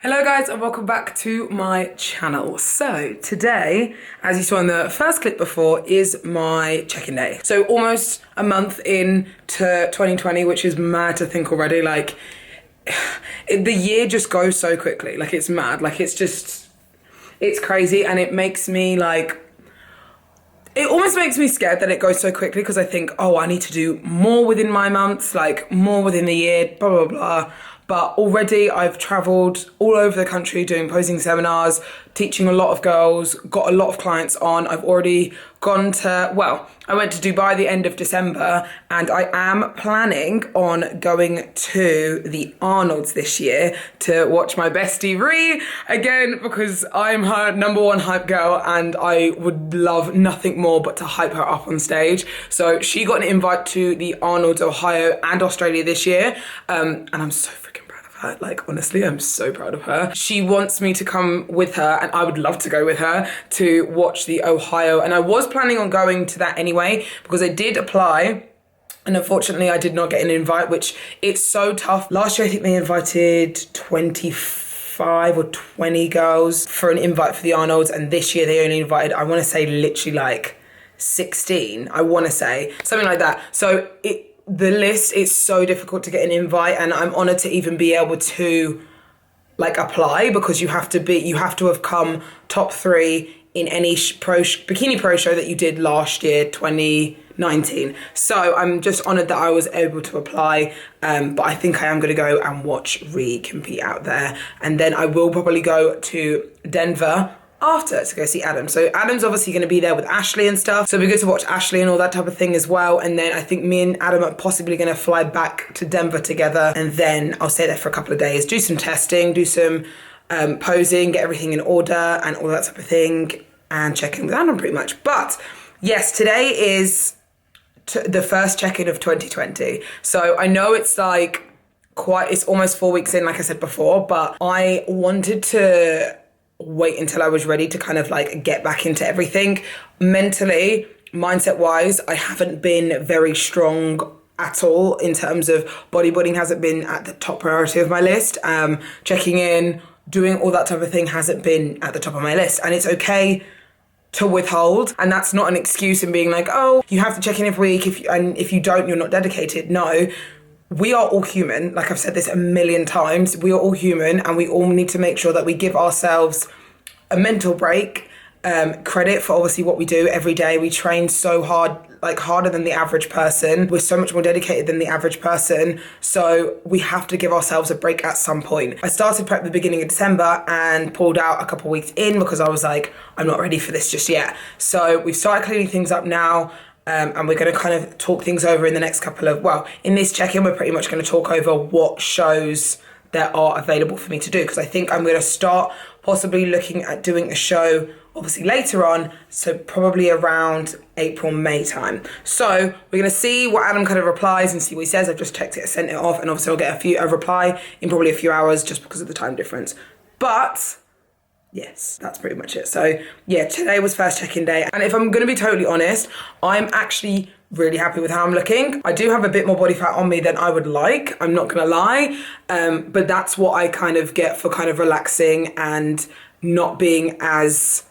Hello guys and welcome back to my channel. So today, as you saw in the first clip before, is my check-in day. So almost a month into 2020, which is mad to think already. Like, the year just goes so quickly. Like, it's mad. Like, it's crazy, and it makes me like, it almost makes me scared that it goes so quickly, because I think, oh, I need to do more within my months, like more within the year, blah, blah, blah. But already I've travelled all over the country doing posing seminars, teaching a lot of girls, got a lot of clients on. I've already gone to, well, I went to Dubai the end of December, and I am planning on going to the Arnold's this year to watch my bestie Ree again, because I'm her #1 hype girl and I would love nothing more but to hype her up on stage. So she got an invite to the Arnold's Ohio and Australia this year, and I'm so freaking proud of her. Like, honestly, I'm so proud of her. She wants me to come with her, and I would love to go with her to watch the Ohio. And I was planning on going to that anyway, because I did apply, and unfortunately I did not get an invite, which it's so tough. Last year I think they invited 25 or 20 girls for an invite for the Arnold's, and this year they only invited, I want to say, literally like 16, I want to say, something like that. So the list is so difficult to get an invite, and I'm honoured to even be able to like apply, because you have to have come top 3 in any bikini pro show that you did last year, 2019. So I'm just honoured that I was able to apply, but I think I am going to go and watch Ree compete out there, and then I will probably go to Denver after to go see Adam. So Adam's obviously going to be there with Ashley and stuff, so it'll be good to watch Ashley and all that type of thing as well. And then I think me and Adam are possibly going to fly back to Denver together, and then I'll stay there for a couple of days, do some testing, do some posing, get everything in order and all that type of thing, and check in with Adam pretty much. But yes, today is the first check-in of 2020. So I know it's like it's almost 4 weeks in, like I said before, but I wanted to wait until I was ready to kind of like get back into everything. Mentally, mindset wise, I haven't been very strong at all in terms of bodybuilding. Hasn't been at the top priority of my list. Checking in, doing all that type of thing hasn't been at the top of my list, and it's okay to withhold, and that's not an excuse in being like, oh, you have to check in every week, if you don't, you're not dedicated. No, we are all human. Like I've said this a million times, we are all human, and we all need to make sure that we give ourselves a mental break, credit for obviously what we do every day. We train so hard, like harder than the average person. We're so much more dedicated than the average person. So we have to give ourselves a break at some point. I started prep at the beginning of December and pulled out a couple of weeks in because I was like, I'm not ready for this just yet. So we've started cleaning things up now. And we're going to kind of talk things over in the next in this check-in, we're pretty much going to talk over what shows there are available for me to do, because I think I'm going to start possibly looking at doing a show obviously later on, so probably around April, May time. So we're going to see what Adam kind of replies and see what he says. I've just checked it, sent it off, and obviously I'll get a reply in probably a few hours just because of the time difference. But yes, that's pretty much it. So yeah, today was first check-in day. And if I'm going to be totally honest, I'm actually really happy with how I'm looking. I do have a bit more body fat on me than I would like, I'm not going to lie. But that's what I kind of get for kind of relaxing and not being as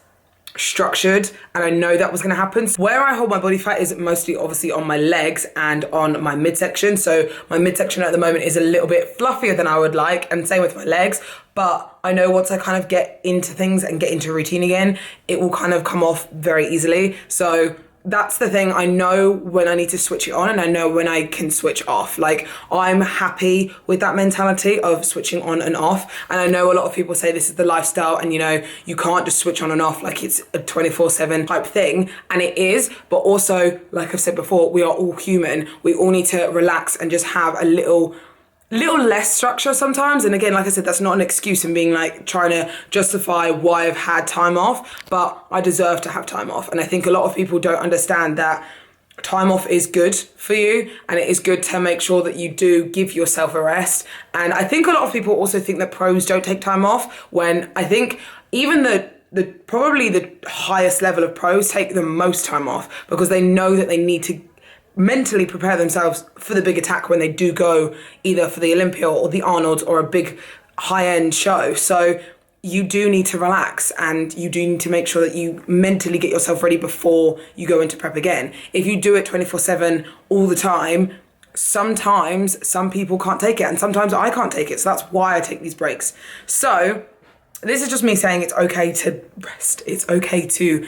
structured, and I know that was going to happen. Where I hold my body fat is mostly obviously on my legs and on my midsection. So my midsection at the moment is a little bit fluffier than I would like, and same with my legs. But I know once I kind of get into things and get into routine again, it will kind of come off very easily. So that's the thing. I know when I need to switch it on and I know when I can switch off. Like, I'm happy with that mentality of switching on and off. And I know a lot of people say this is the lifestyle and, you know, you can't just switch on and off like it's a 24/7 type thing. And it is, but also, like I've said before, we are all human. We all need to relax and just have a little less structure sometimes. And again, like I said, that's not an excuse in being like trying to justify why I've had time off, but I deserve to have time off. And I think a lot of people don't understand that time off is good for you, and it is good to make sure that you do give yourself a rest. And I think a lot of people also think that pros don't take time off, when I think even the probably the highest level of pros take the most time off, because they know that they need to mentally prepare themselves for the big attack when they do go either for the Olympia or the Arnold or a big high-end show. So you do need to relax, and you do need to make sure that you mentally get yourself ready before you go into prep again. If you do it 24/7 all the time, sometimes some people can't take it, and sometimes I can't take it. So that's why I take these breaks. So this is just me saying it's okay to rest. It's okay to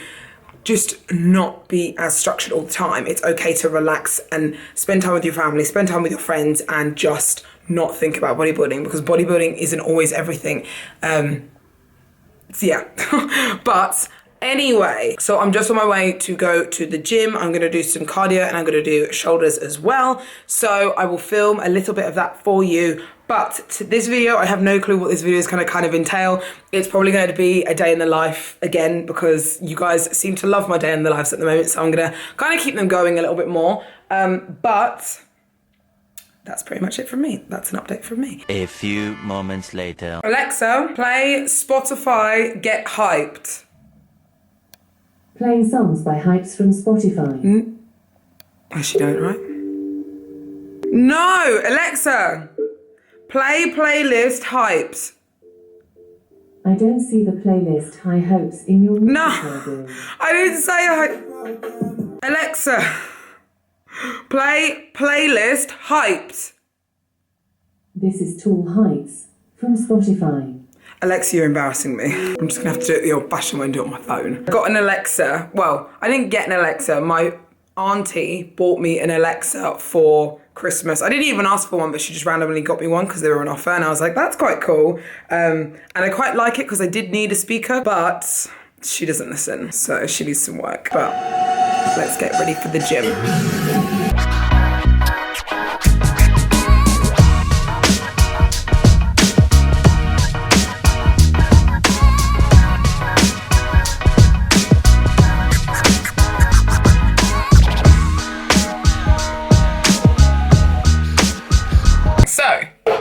just not be as structured all the time. It's okay to relax and spend time with your family, spend time with your friends, and just not think about bodybuilding, because bodybuilding isn't always everything. So yeah, but anyway, so I'm just on my way to go to the gym. I'm gonna do some cardio and I'm gonna do shoulders as well. So I will film a little bit of that for you. But to this video, I have no clue what this video is gonna kind of entail. It's probably going to be a day in the life again, because you guys seem to love my day in the lives at the moment. So I'm gonna kind of keep them going a little bit more. But that's pretty much it from me. That's an update from me. A few moments later. Alexa, play Spotify Get Hyped. Playing songs by Hypes from Spotify. Oh, she don't, right? No, Alexa, play playlist Hypes. I don't see the playlist High Hopes in your music No, library. I didn't say Hype. Alexa, play playlist Hyped. This is Tall Heights from Spotify. Alexa, you're embarrassing me. I'm just gonna have to do it the old fashioned way and do it on my phone. I got an Alexa. Well, I didn't get an Alexa. My auntie bought me an Alexa for Christmas. I didn't even ask for one, but she just randomly got me one because they were on offer, and I was like, that's quite cool. And I quite like it because I did need a speaker, but she doesn't listen, so she needs some work. But let's get ready for the gym.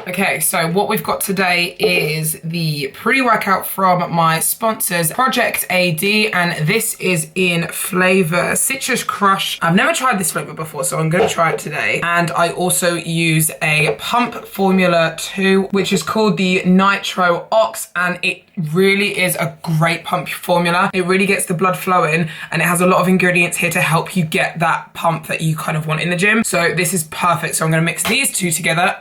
Okay, so what we've got today is the pre-workout from my sponsors, Project AD, and this is in flavor Citrus Crush. I've never tried this flavor before, so I'm gonna try it today. And I also use a pump formula too, which is called the Nitro Ox, and it really is a great pump formula. It really gets the blood flowing, and it has a lot of ingredients here to help you get that pump that you kind of want in the gym. So this is perfect. So I'm gonna mix these two together.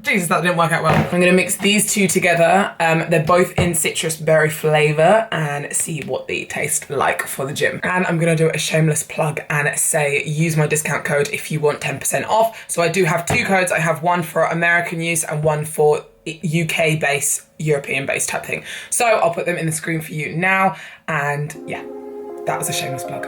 Jesus, that didn't work out well. I'm gonna mix these two together. They're both in citrus berry flavor, and see what they taste like for the gym. And I'm gonna do a shameless plug and say, use my discount code if you want 10% off. So I do have two codes. I have one for American use and one for UK based, European based type thing. So I'll put them in the screen for you now. And yeah, that was a shameless plug.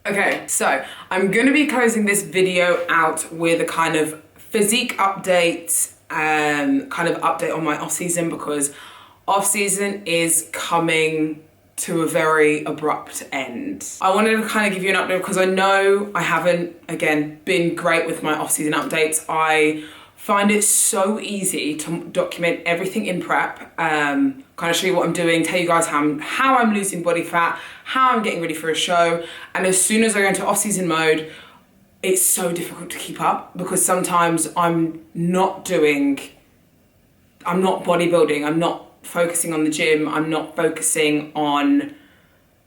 Okay, so I'm gonna be closing this video out with a kind of physique update, kind of update on my off season, because off season is coming to a very abrupt end. I wanted to kind of give you an update because I know I haven't, again, been great with my off season updates. I find it so easy to document everything in prep, kind of show you what I'm doing, tell you guys how I'm losing body fat, how I'm getting ready for a show. And as soon as I go into off-season mode, it's so difficult to keep up because sometimes I'm not bodybuilding, I'm not focusing on the gym, I'm not focusing on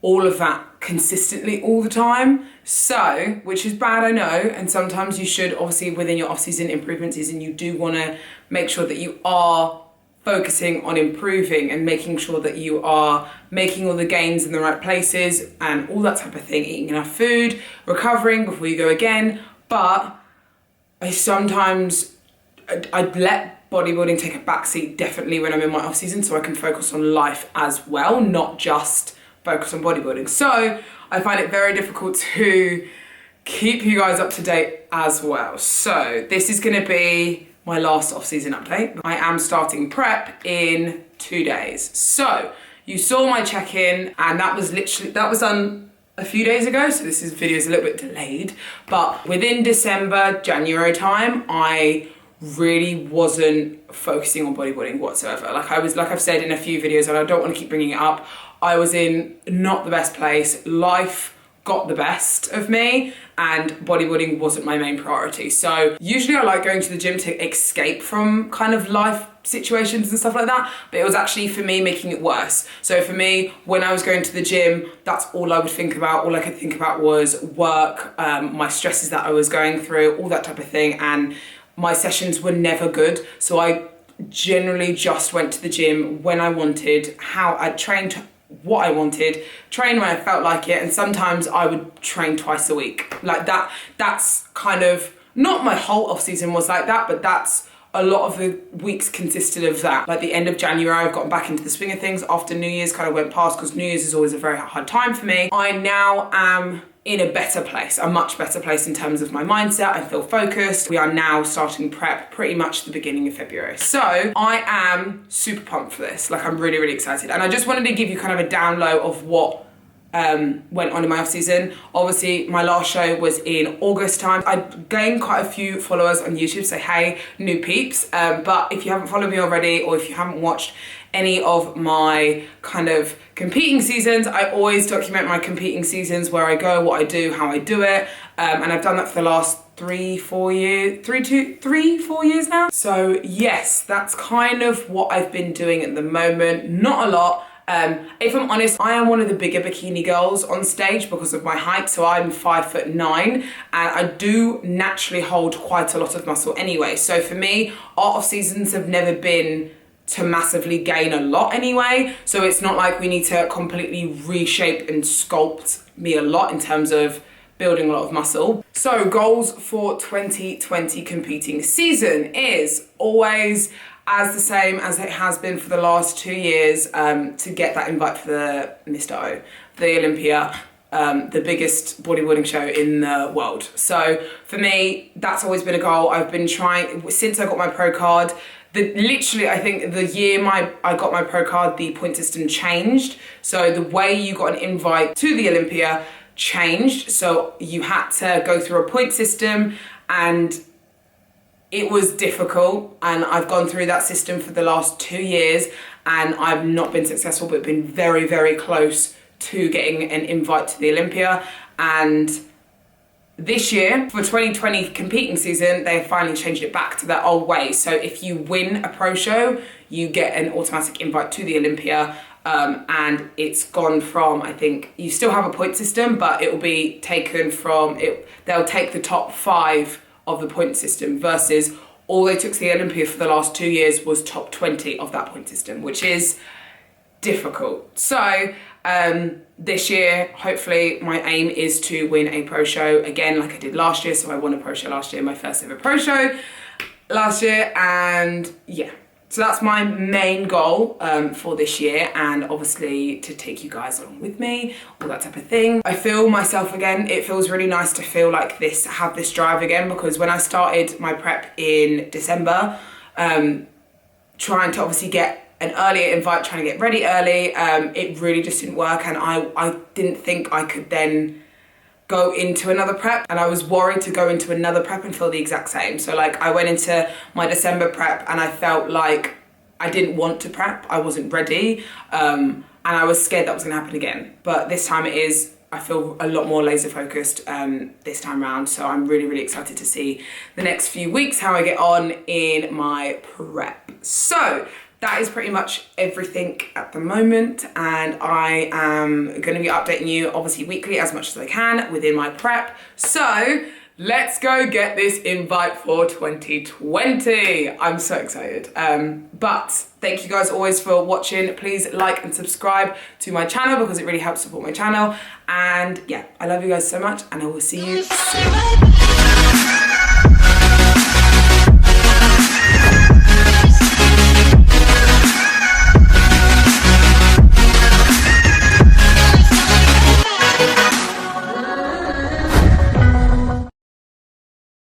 all of that consistently all the time. So, which is bad, I know, and sometimes you should, obviously within your off-season improvement season, you do want to make sure that you are focusing on improving and making sure that you are making all the gains in the right places and all that type of thing, eating enough food, recovering before you go again. But I let bodybuilding take a backseat definitely when I'm in my off season, so I can focus on life as well, not just focus on bodybuilding. So I find it very difficult to keep you guys up to date as well. So this is going to be my last off-season update. I am starting prep in 2 days. So you saw my check-in, and that was done a few days ago, so this video is a little bit delayed. But within December, January time, I really wasn't focusing on bodybuilding whatsoever. Like I've said in a few videos, and I don't want to keep bringing it up, I was in not the best place. Life got the best of me and bodybuilding wasn't my main priority. So usually I like going to the gym to escape from kind of life situations and stuff like that, but it was actually for me making it worse. So for me, when I was going to the gym, that's all I would think about. All I could think about was work, my stresses that I was going through, all that type of thing, and my sessions were never good. So I generally just went to the gym when I wanted, how I trained, what I wanted, train when I felt like it, and sometimes I would train twice a week. Like that's kind of, not my whole off season was like that, but that's a lot of the weeks consisted of that. Like the end of January, I've gotten back into the swing of things after New Year's kind of went past, because New Year's is always a very hard time for me. I now am in a better place, a much better place in terms of my mindset. I feel focused. We are now starting prep pretty much the beginning of February. So I am super pumped for this. Like I'm really, really excited. And I just wanted to give you kind of a down low of what went on in my off season. Obviously my last show was in August time. I gained quite a few followers on YouTube, so hey, new peeps. But if you haven't followed me already, or if you haven't watched any of my kind of competing seasons, I always document my competing seasons, where I go, what I do, how I do it. And I've done that for the last 3-4 years now. So yes, that's kind of what I've been doing at the moment. Not a lot. If I'm honest, I am one of the bigger bikini girls on stage because of my height. So I'm 5'9", and I do naturally hold quite a lot of muscle anyway. So for me, our off seasons have never been to massively gain a lot anyway. So it's not like we need to completely reshape and sculpt me a lot in terms of building a lot of muscle. So goals for 2020 competing season is always as the same as it has been for the last 2 years, to get that invite for the Mr. O, the Olympia, the biggest bodybuilding show in the world. So for me, that's always been a goal. I've been trying since I got my pro card. Literally, I think the year I got my pro card, the point system changed. So the way you got an invite to the Olympia changed. So you had to go through a point system, and it was difficult. And I've gone through that system for the last 2 years, and I've not been successful, but been very, very close to getting an invite to the Olympia. And this year, for 2020 competing season, they finally changed it back to their old way. So if you win a pro show, you get an automatic invite to the Olympia. And it's gone from, I think, you still have a point system, but it will be taken from, they'll take the top 5 of the point system, versus all they took to the Olympia for the last 2 years was top 20 of that point system, which is difficult. So this year, hopefully my aim is to win a pro show again, like I did last year. So I won a pro show last year, my first ever pro show last year. And yeah, So that's my main goal for this year, and obviously to take you guys along with me, all that type of thing. I feel myself again. It feels really nice to feel like this, have this drive again, because when I started my prep in December, trying to obviously get an earlier invite, trying to get ready early, it really just didn't work, and I didn't think I could then go into another prep, and I was worried to go into another prep and feel the exact same. So like I went into my December prep and I felt like I didn't want to prep, I wasn't ready, and I was scared that was gonna happen again. But this time I feel a lot more laser focused this time around. So I'm really, really excited to see the next few weeks, how I get on in my prep. So that is pretty much everything at the moment, and I am going to be updating you obviously weekly as much as I can within my prep. So let's go get this invite for 2020. I'm so excited. But thank you guys always for watching. Please like and subscribe to my channel because it really helps support my channel. And yeah, I love you guys so much, and I will see you soon.